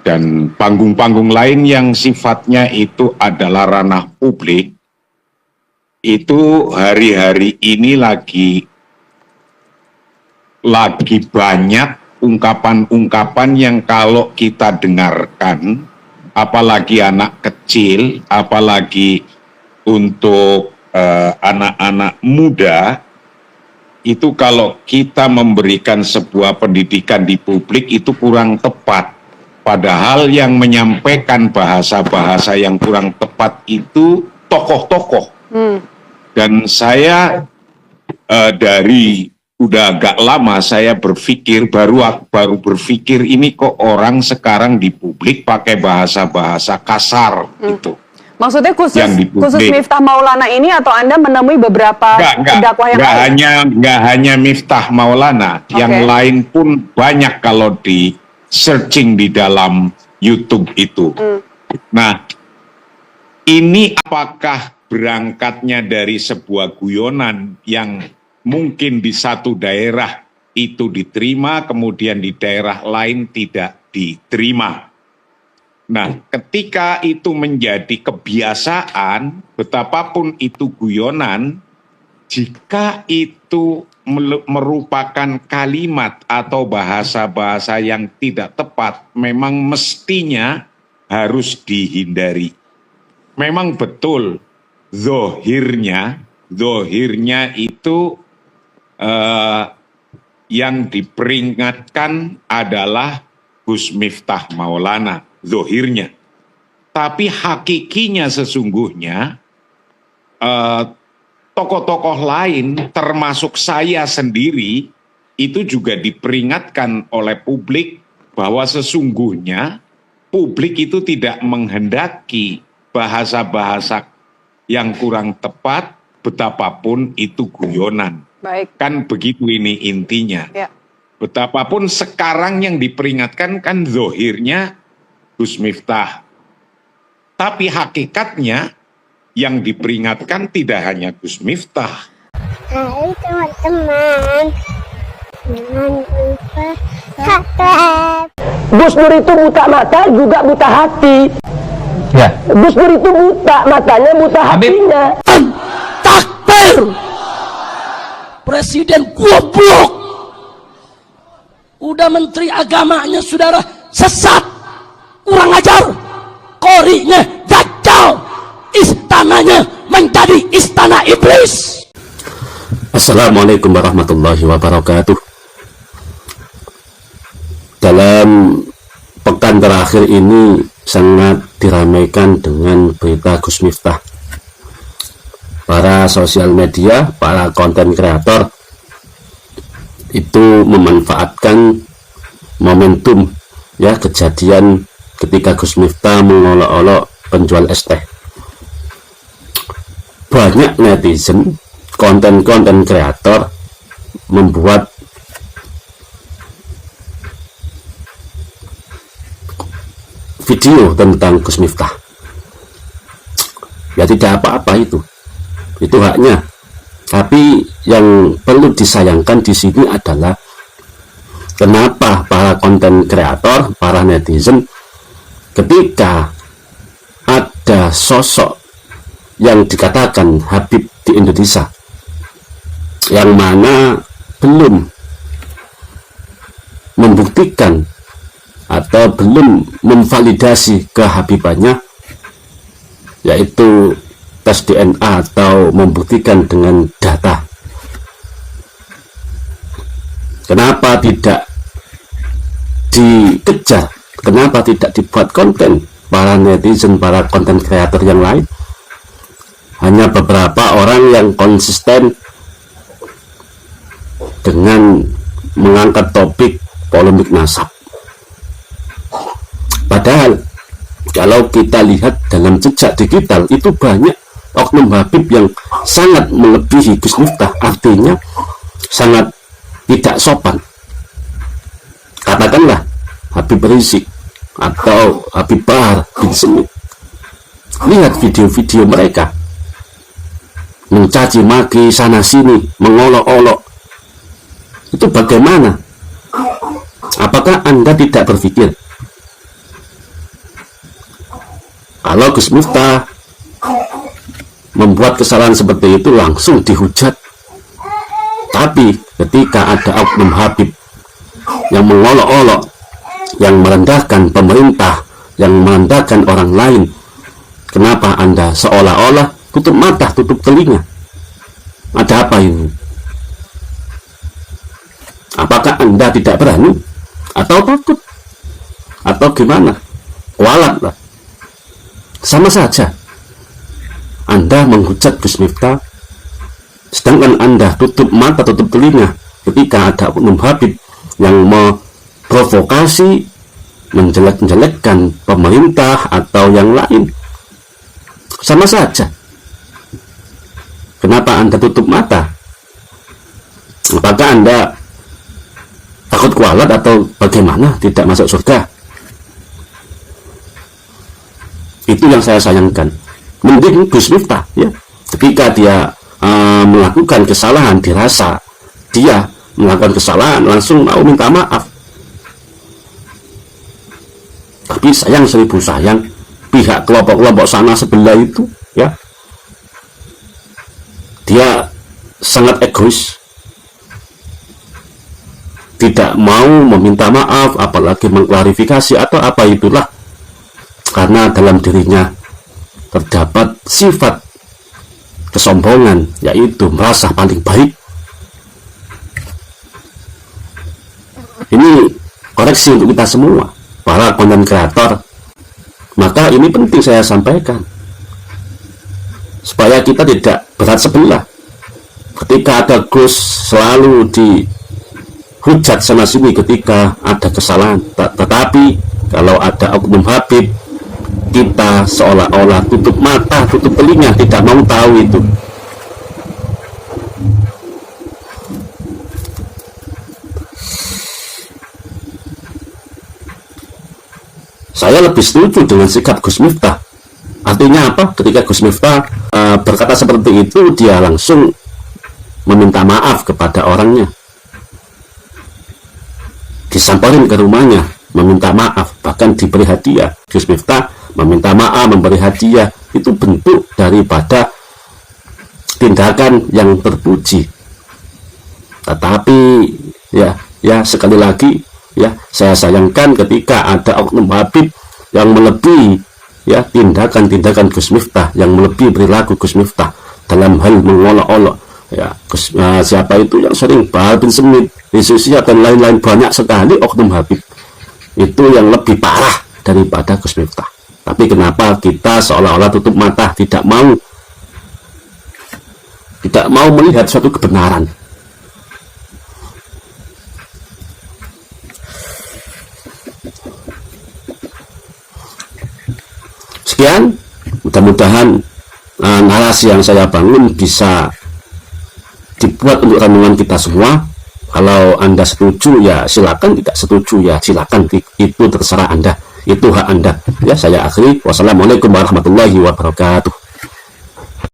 dan panggung-panggung lain yang sifatnya itu adalah ranah publik, itu hari-hari ini lagi banyak ungkapan-ungkapan yang kalau kita dengarkan, apalagi anak kecil, apalagi untuk anak-anak muda, itu kalau kita memberikan sebuah pendidikan di publik itu kurang tepat. Padahal yang menyampaikan bahasa-bahasa yang kurang tepat itu tokoh-tokoh. Dan saya dari udah agak lama saya berpikir, baru berpikir ini kok orang sekarang di publik pakai bahasa-bahasa kasar gitu. Maksudnya khusus Miftah Maulana ini atau Anda menemui beberapa dakwah yang lain? Nggak hanya Miftah Maulana, yang lain pun banyak kalau di searching di dalam YouTube itu. Nah, ini apakah berangkatnya dari sebuah guyonan yang mungkin di satu daerah itu diterima, kemudian di daerah lain tidak diterima. Nah, ketika itu menjadi kebiasaan, betapapun itu guyonan, jika itu merupakan kalimat atau bahasa-bahasa yang tidak tepat, memang mestinya harus dihindari. Memang betul, zohirnya itu yang diperingatkan adalah Gus Miftah Maulana, zohirnya. Tapi hakikinya sesungguhnya tokoh-tokoh lain termasuk saya sendiri itu juga diperingatkan oleh publik bahwa sesungguhnya publik itu tidak menghendaki bahasa-bahasa yang kurang tepat, betapapun itu guyonan. Baik. Kan begitu ini intinya. Ya. Betapapun sekarang yang diperingatkan kan zohirnya Gus Miftah. Tapi hakikatnya yang diperingatkan tidak hanya Gus Miftah. Hai teman-teman, jangan lupa subscribe. Gus Dur itu buta mata juga buta hati. Ya. Gus Dur itu buta matanya, buta hatinya. Takbir. Presiden goblok. Udah menteri agamanya saudara sesat, kurang ajar, korinya dajjal, istananya menjadi istana iblis. Assalamualaikum warahmatullahi wabarakatuh. Dalam pekan terakhir ini sangat diramaikan dengan berita Gus Miftah. Para sosial media, para konten kreator itu memanfaatkan momentum ya kejadian ketika Gus Miftah mengolok-olok penjual es teh. Banyak netizen, konten-konten kreator membuat video tentang Gus Miftah. Ya tidak apa-apa itu haknya. Tapi yang perlu disayangkan di sini adalah kenapa para konten kreator, para netizen, ketika ada sosok yang dikatakan Habib di Indonesia, yang mana belum membuktikan atau belum memvalidasi kehabibannya, yaitu tes DNA atau membuktikan dengan data. Kenapa tidak dikejar? Kenapa tidak dibuat konten para netizen, para konten kreator yang lain? Hanya beberapa orang yang konsisten dengan mengangkat topik polemik nasab. Padahal kalau kita lihat dalam jejak digital itu banyak oknum Habib yang sangat melebihi Gus Miftah, artinya sangat tidak sopan. Katakanlah Habib Rizik atau Habib Bahar bin Smith. Lihat video-video mereka mencaci maki sana sini, mengolok-olok. Itu bagaimana? Apakah Anda tidak berpikir Kalau Gus Miftah membuat kesalahan seperti itu langsung dihujat. Tapi ketika ada oknum Habib yang mengolok-olok, yang merendahkan pemerintah, yang merendahkan orang lain, kenapa Anda seolah-olah tutup mata, tutup telinga? Ada apa ini? Apakah Anda tidak berani? Atau takut? Atau gimana? Kualat lah. Sama saja. Anda menghujat Gus Miftah, sedangkan Anda tutup mata, tutup telinga ketika ada oknum Habib yang memprovokasi, menjelek-jelekkan pemerintah atau yang lain. Sama saja. Kenapa Anda tutup mata? Apakah Anda takut kualat atau bagaimana tidak masuk surga? Itu yang saya sayangkan. Mending Gus Miftah, ya, ketika dia melakukan kesalahan, dirasa dia melakukan kesalahan, langsung mau minta maaf. Tapi sayang seribu sayang, pihak kelompok-kelompok sana sebelah itu, ya, dia sangat egois, tidak mau meminta maaf, apalagi mengklarifikasi atau apa itulah, karena dalam dirinya terdapat sifat kesombongan, yaitu merasa paling baik. Ini koreksi untuk kita semua, para konten kreator. Maka ini penting saya sampaikan, supaya kita tidak berat sebelah. Ketika ada Gus selalu dihujat sana sini ketika ada kesalahan, tetapi kalau ada oknum Habib, kita seolah-olah tutup mata, tutup telinga, tidak mau tahu itu. Saya lebih setuju dengan sikap Gus Miftah. Artinya apa? Ketika Gus Miftah berkata seperti itu, dia langsung meminta maaf kepada orangnya, disamperin ke rumahnya, meminta maaf, bahkan diberi hadiah. Gus Miftah meminta maaf, memberi hadiah, itu bentuk daripada tindakan yang terpuji. Tetapi ya sekali lagi, ya, saya sayangkan ketika ada oknum Habib yang melebihi, ya, tindakan-tindakan Gus Miftah, yang melebihi perilaku Gus Miftah dalam hal mengolok-olok, ya, siapa itu yang sering Bahar bin Smith, Yesusia dan lain-lain, banyak sekali oknum Habib itu yang lebih parah daripada Gus Miftah. Tapi kenapa kita seolah-olah tutup mata, tidak mau melihat suatu kebenaran? Sekian, mudah-mudahan narasi yang saya bangun bisa dibuat untuk renungan kita semua. Kalau Anda setuju, ya silakan, tidak setuju, ya silakan, itu terserah Anda, itu hak Anda. Ya, saya akhiri. Wassalamualaikum warahmatullahi wabarakatuh.